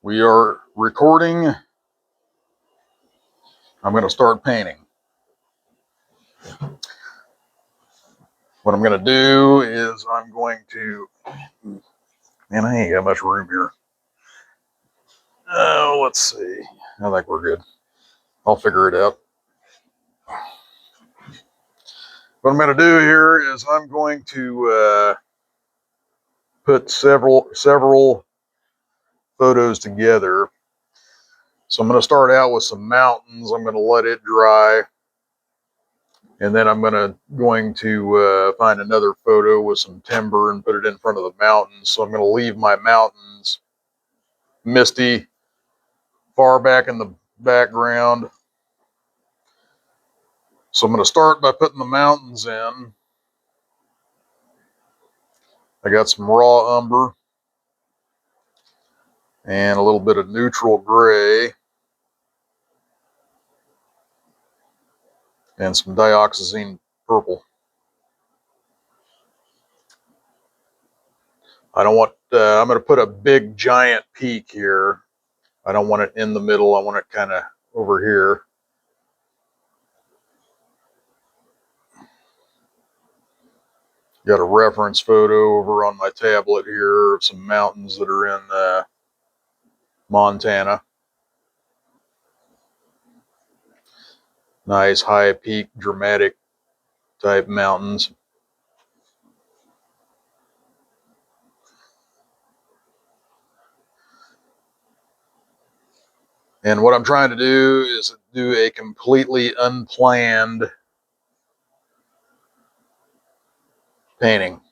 We are recording. I'm going to start painting. What I'm going to do is I'm going to, man, I ain't got much room here. Oh, let's see. I think we're good. I'll figure it out. What I'm going to do here is I'm going to put several photos together. So I'm going to start out with some mountains. I'm going to let it dry. And then I'm going to find another photo with some timber and put it in front of the mountains. So I'm going to leave my mountains misty, far back in the background. So I'm going to start by putting the mountains in. I got some raw umber and a little bit of neutral gray and some dioxazine purple. I don't want, I'm going to put a big giant peak here. I don't want it in the middle. I want it kind of over here. Got a reference photo over on my tablet here of some mountains that are in Montana. Nice high peak, dramatic type mountains. And what I'm trying to do is do a completely unplanned painting.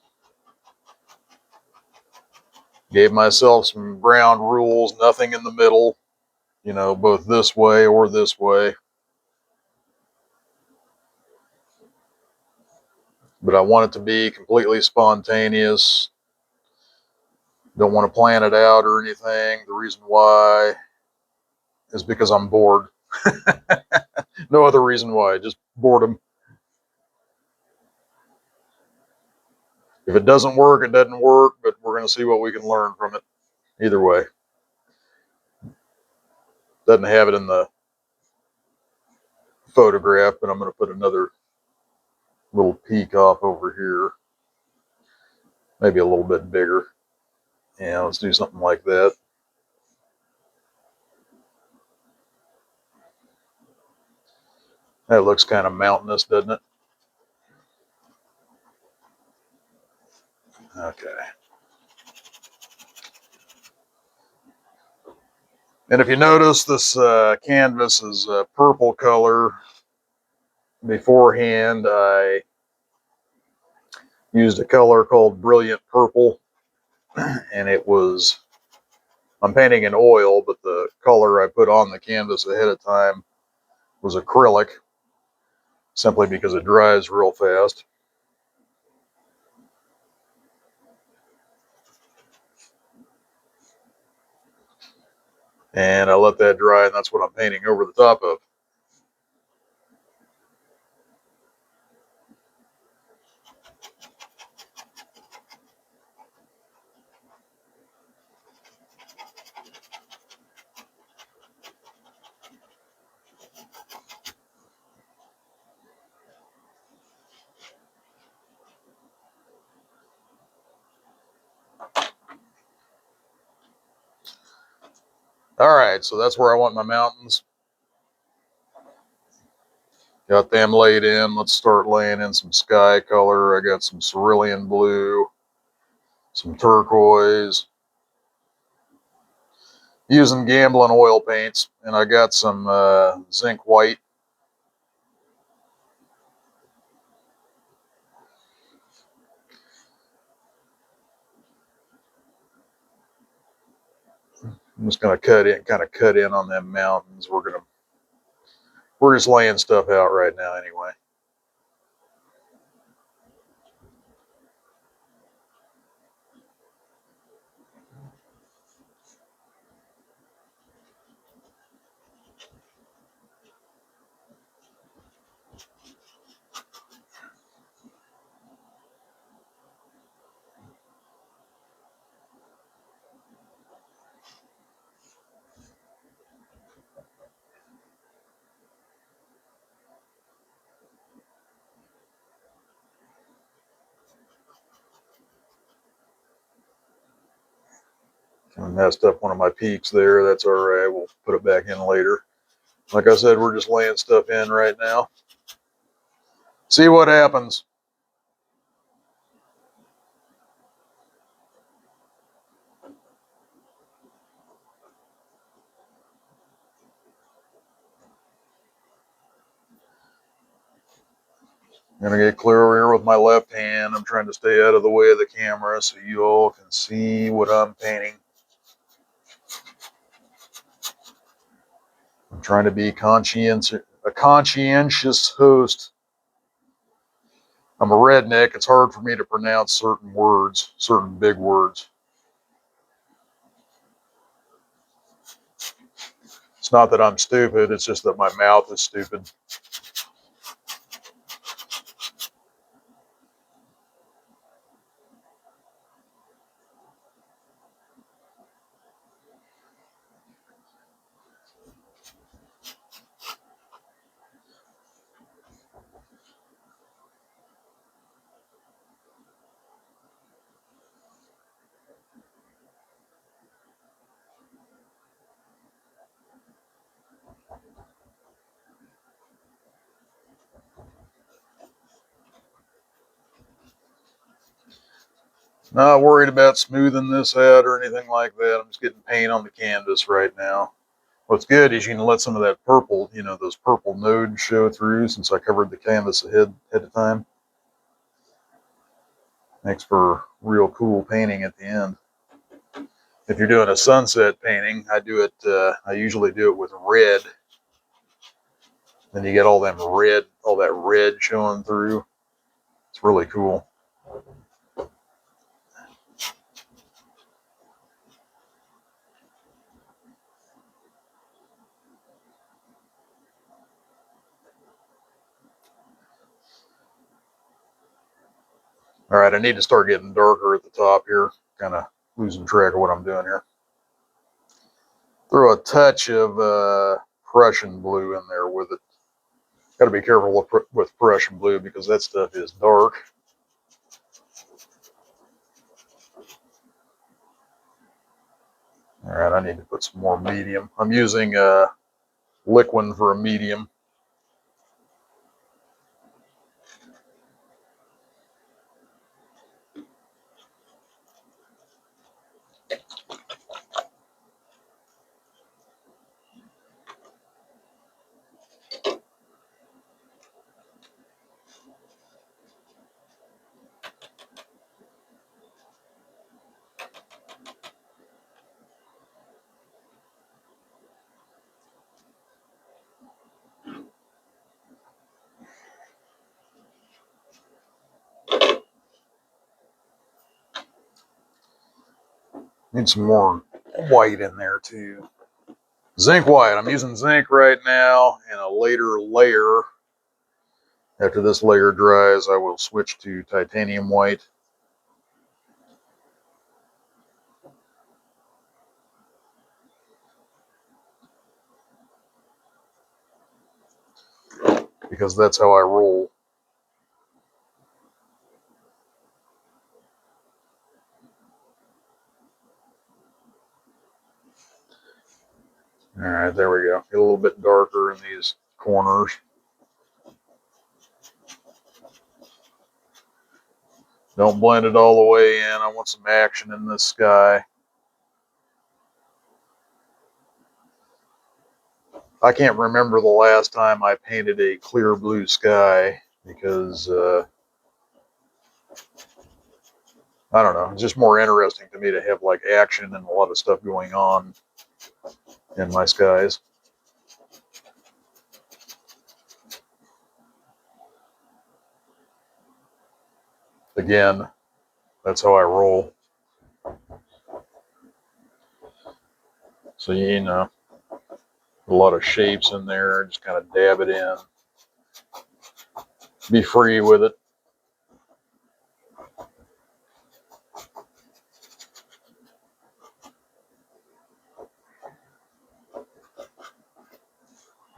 Gave myself some ground rules, nothing in the middle, you know, both this way or this way. But I want it to be completely spontaneous. Don't want to plan it out or anything. The reason why is because I'm bored. No other reason why, just boredom. If it doesn't work, it doesn't work, but we're going to see what we can learn from it. Either way. Doesn't have it in the photograph, but I'm going to put another little peak off over here. Maybe a little bit bigger. Yeah, let's do something like that. That looks kind of mountainous, doesn't it? Okay. And if you notice, this canvas is a purple color. Beforehand, I used a color called Brilliant Purple, and I'm painting in oil, but the color I put on the canvas ahead of time was acrylic, simply because it dries real fast. And I let that dry, and that's what I'm painting over the top of. All right, so that's where I want my mountains. Got them laid in. Let's start laying in some sky color. I got some cerulean blue, some turquoise, using Gamblin oil paints, and I got some zinc white. I'm just gonna kind of cut in on them mountains. We're just laying stuff out right now anyway. I messed up one of my peaks there. That's all right. We'll put it back in later. Like I said, we're just laying stuff in right now. See what happens. I'm gonna get clear over here with my left hand. I'm trying to stay out of the way of the camera so you all can see what I'm painting. I'm trying to be a conscientious host. I'm a redneck. It's hard for me to pronounce certain words, certain big words. It's not that I'm stupid. It's just that my mouth is stupid. Not worried about smoothing this out or anything like that. I'm just getting paint on the canvas right now. What's good is you can let some of that purple, those purple nodes show through since I covered the canvas ahead of time. Makes for real cool painting at the end. If you're doing a sunset painting, I usually do it with red. Then you get all that red showing through. It's really cool. All right, I need to start getting darker at the top here. Kind of losing track of what I'm doing here. Throw a touch of Prussian blue in there with it. Got to be careful with Prussian blue because that stuff is dark. All right, I need to put some more medium. I'm using liquid for a medium. Need some more white in there too. Zinc white. I'm using zinc right now, and a later layer. After this layer dries, I will switch to titanium white. Because that's how I roll. All right, there we go. Get a little bit darker in these corners. Don't blend it all the way in. I want some action in this sky. I can't remember the last time I painted a clear blue sky because I don't know. It's just more interesting to me to have like action and a lot of stuff going on in my skies. Again, that's how I roll. So, a lot of shapes in there, just kind of dab it in. Be free with it.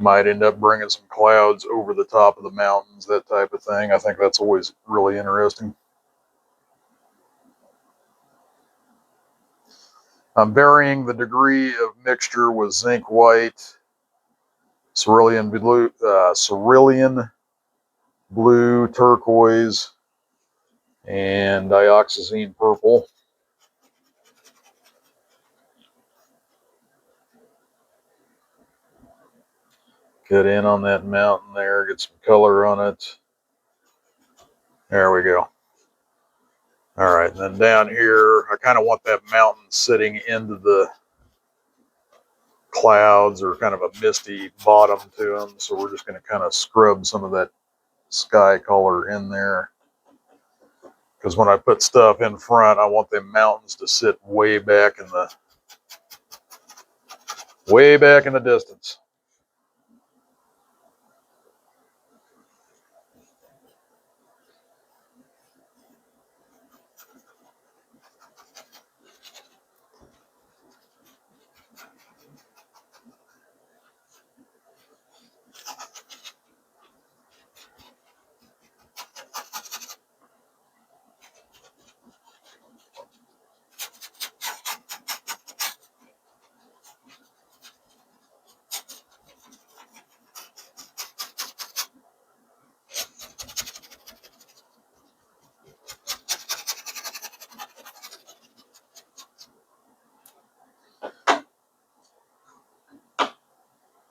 Might end up bringing some clouds over the top of the mountains, that type of thing. I think that's always really interesting. I'm varying the degree of mixture with zinc white, cerulean blue, turquoise, and dioxazine purple. Get in on that mountain there, get some color on it. There we go. All right, and then down here, I kind of want that mountain sitting into the clouds or kind of a misty bottom to them. So we're just going to kind of scrub some of that sky color in there. Because when I put stuff in front, I want the mountains to sit way back in the distance.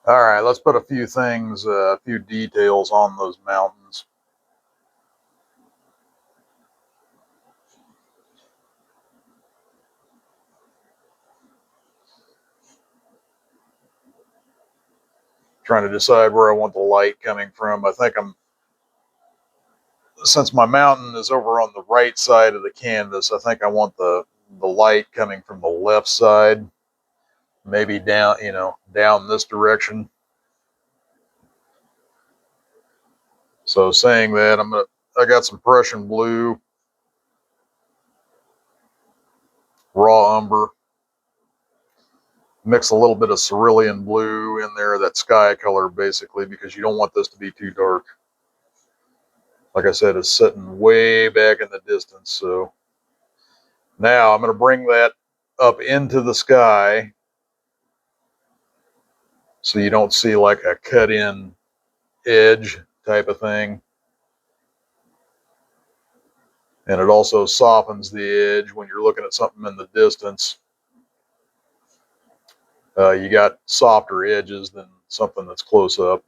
All right, let's put a few things, a few details on those mountains. Trying to decide where I want the light coming from. I think since my mountain is over on the right side of the canvas, I think I want the light coming from the left side, maybe down, down this direction. So saying that, I got some Prussian blue, raw umber, mix a little bit of cerulean blue in there, that sky color basically, because you don't want this to be too dark. Like I said, it's sitting way back in the distance. So now I'm going to bring that up into the sky so you don't see like a cut in edge type of thing. And it also softens the edge when you're looking at something in the distance. You got softer edges than something that's close up.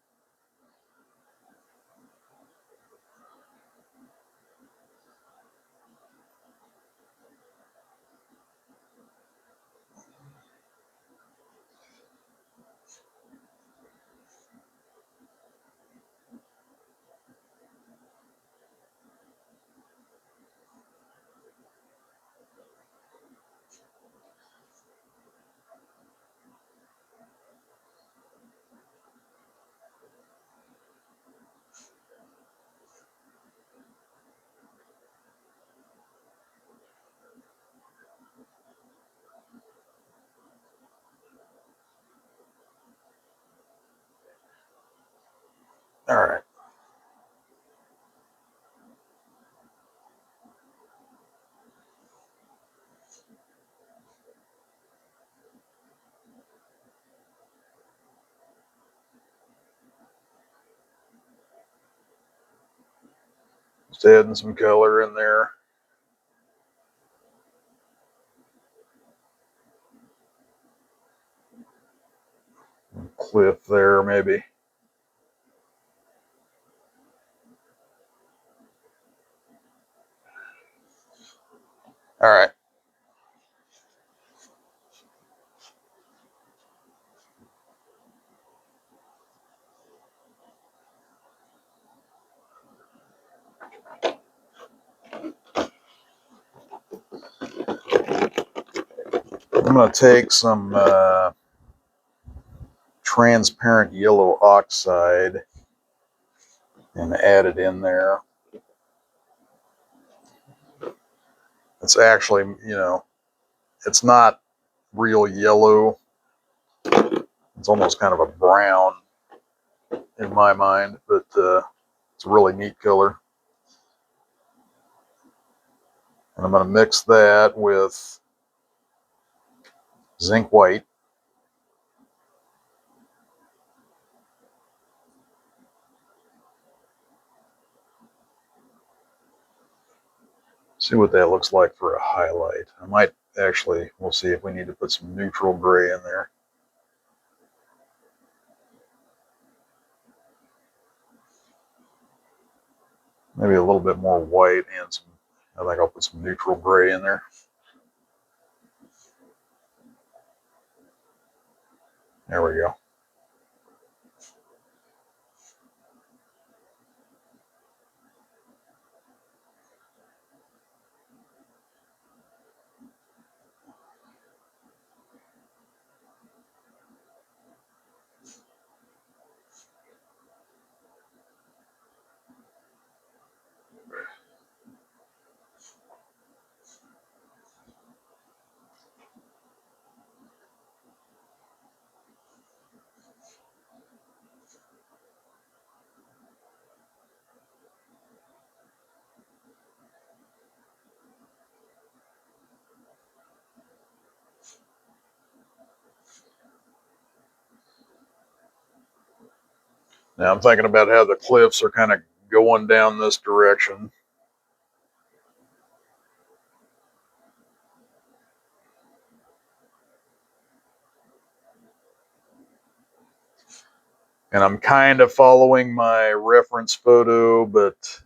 All right. Just adding some color in there. Cliff there, maybe. All right. I'm going to take some transparent yellow oxide and add it in there. It's actually, it's not real yellow. It's almost kind of a brown in my mind, but it's a really neat color. And I'm going to mix that with zinc white. See what that looks like for a highlight. I might actually, we'll see if we need to put some neutral gray in there. Maybe a little bit more white and some, I think I'll put some neutral gray in there. There we go. Now I'm thinking about how the cliffs are kind of going down this direction. And I'm kind of following my reference photo, but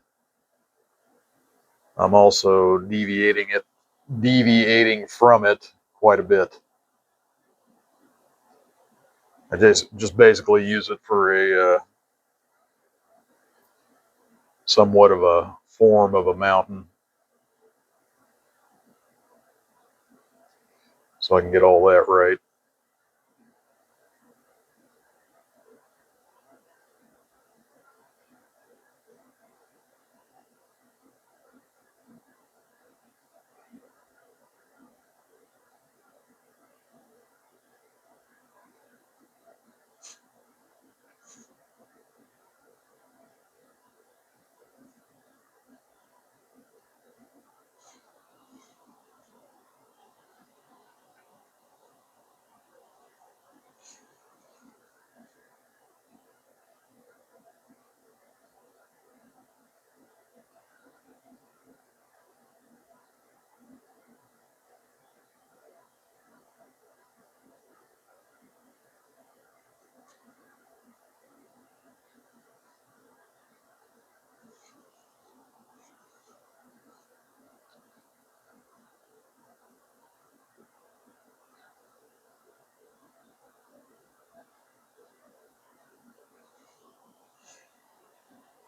I'm also deviating from it quite a bit. I just basically use it for a somewhat of a form of a mountain, so I can get all that right.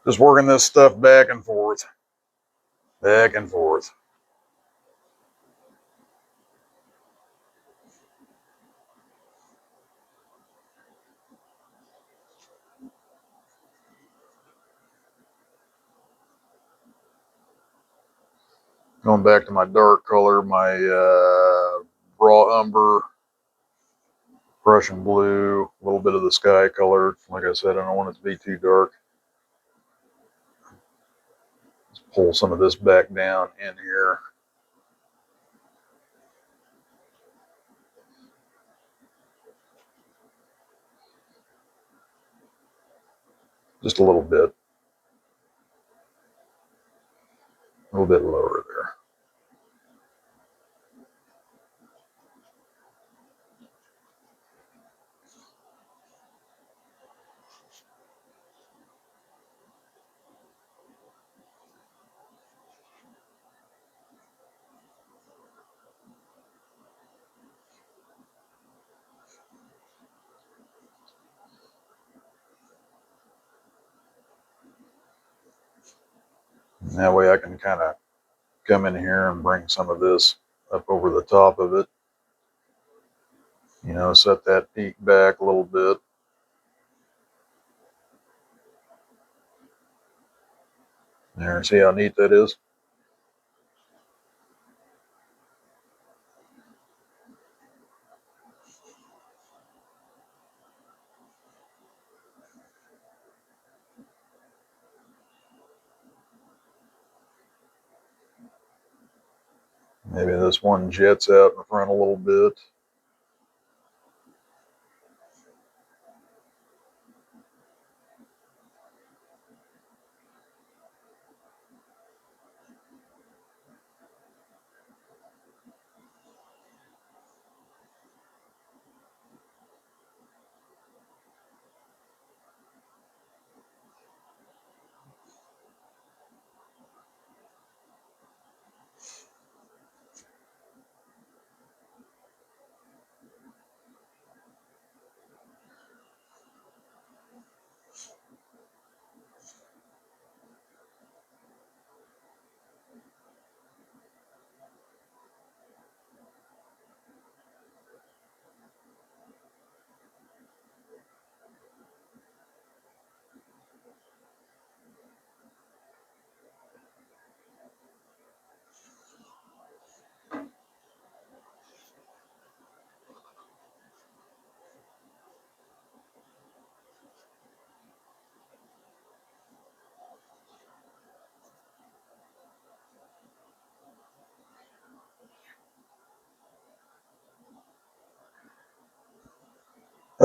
Just working this stuff back and forth, back and forth. Going back to my dark color, my raw umber, Prussian blue, a little bit of the sky color. Like I said, I don't want it to be too dark. Let's pull some of this back down in here. Just a little bit lower there. And that way I can kind of come in here and bring some of this up over the top of it. You know, set that peak back a little bit. There, see how neat that is? Maybe this one jets out in front a little bit.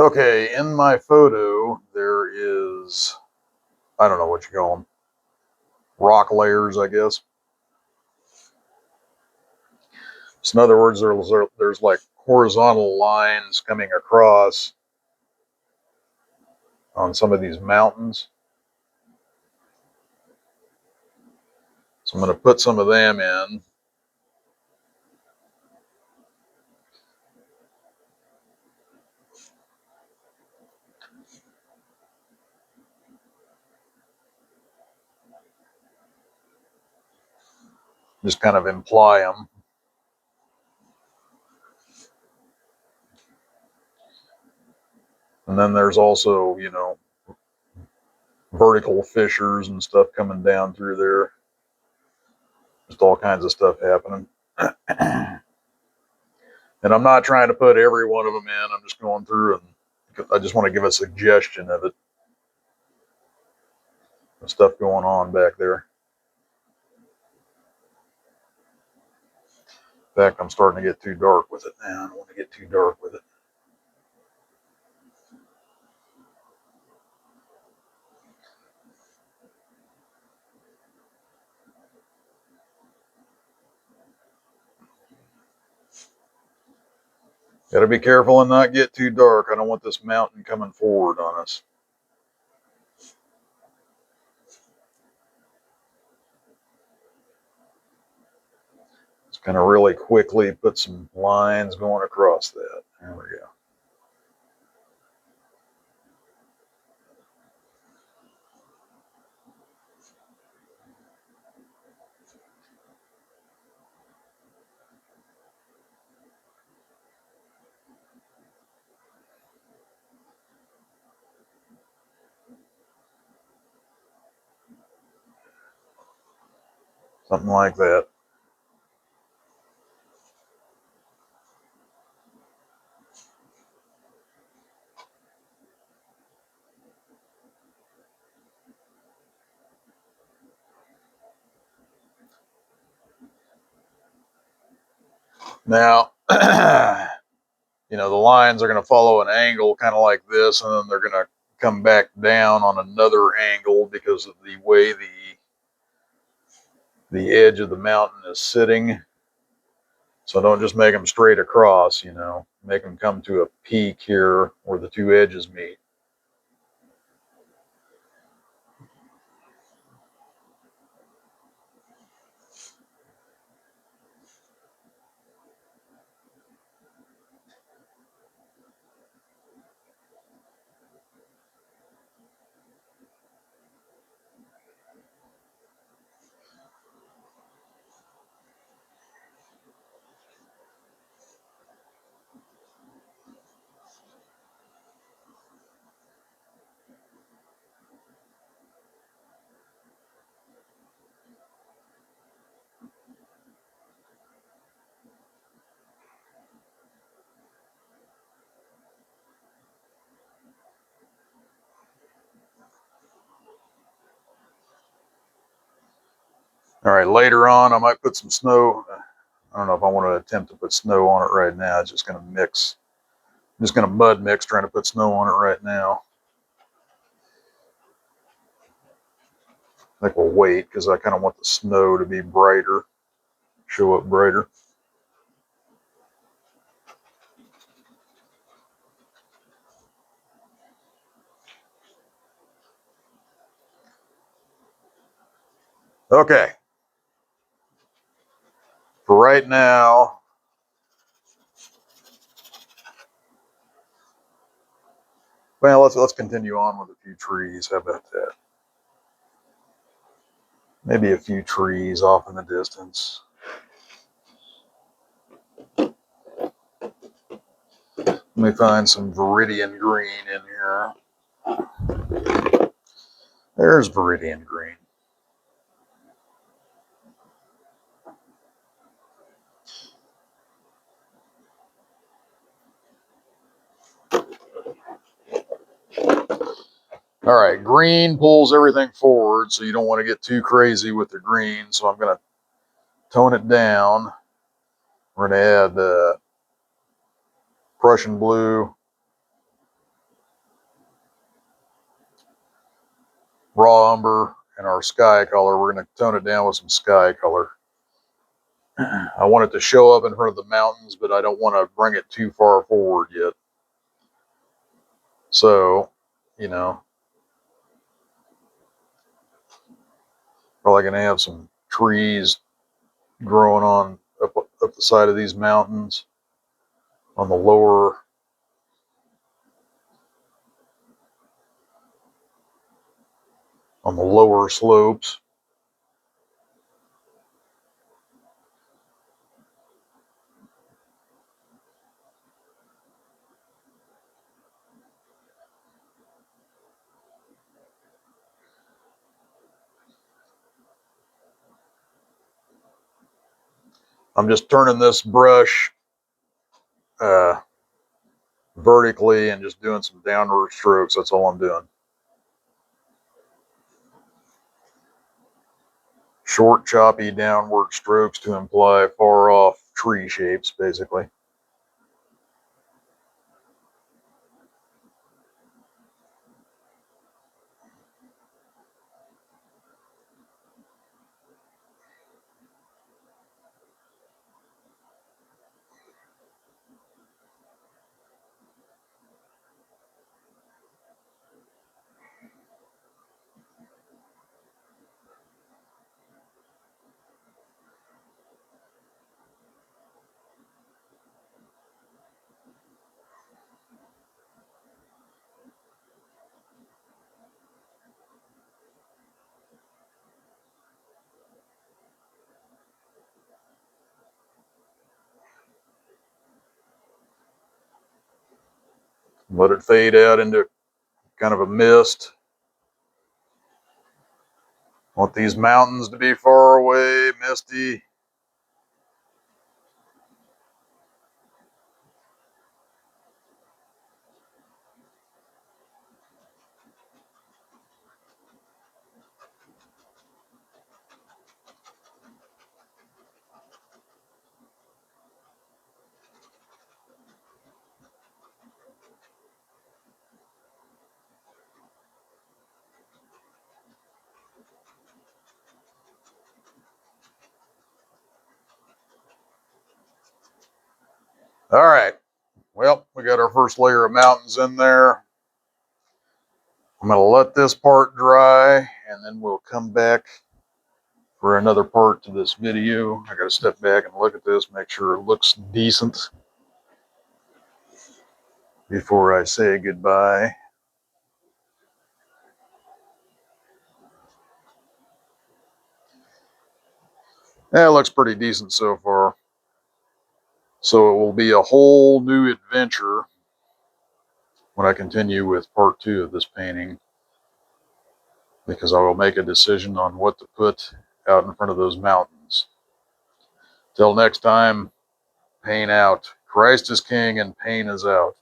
Okay, in my photo, there is, I don't know what you call them, rock layers, I guess. So in other words, there's like horizontal lines coming across on some of these mountains. So I'm going to put some of them in. Just kind of imply them. And then there's also, you know, vertical fissures and stuff coming down through there. Just all kinds of stuff happening. And I'm not trying to put every one of them in. I'm just going through and I just want to give a suggestion of it. The stuff going on back there. In fact, I'm starting to get too dark with it now. I don't want to get too dark with it. Got to be careful and not get too dark. I don't want this mountain coming forward on us. Just kind of really quickly put some lines going across that. There we go. Something like that. Now, you know, the lines are going to follow an angle kind of like this, and then they're going to come back down on another angle because of the way the edge of the mountain is sitting. So don't just make them straight across, you know, make them come to a peak here where the two edges meet. All right, later on, I might put some snow. I don't know if I want to attempt to put snow on it right now. It's just going to mix. I'm just going to mud mix trying to put snow on it right now. I think we'll wait because I kind of want the snow to be brighter, show up brighter. Okay. For right now, well, let's continue on with a few trees. How about that? Maybe a few trees off in the distance. Let me find some Viridian green in here. There's Viridian green. All right, green pulls everything forward, so you don't want to get too crazy with the green. So I'm going to tone it down. We're going to add Prussian blue. raw umber and our sky color. We're going to tone it down with some sky color. I want it to show up in front of the mountains, but I don't want to bring it too far forward yet. So, you know, probably going to have some trees growing on up the side of these mountains on the lower slopes. I'm just turning this brush vertically and just doing some downward strokes. That's all I'm doing. Short, choppy downward strokes to imply far off tree shapes, basically. Let it fade out into kind of a mist. Want these mountains to be far away, misty. All right. Well, we got our first layer of mountains in there. I'm going to let this part dry, and then we'll come back for another part to this video. I got to step back and look at this, make sure it looks decent before I say goodbye. That looks pretty decent so far. So it will be a whole new adventure when I continue with part 2 of this painting, because I will make a decision on what to put out in front of those mountains. Till next time, Paine out. Christ is King and Paine is out.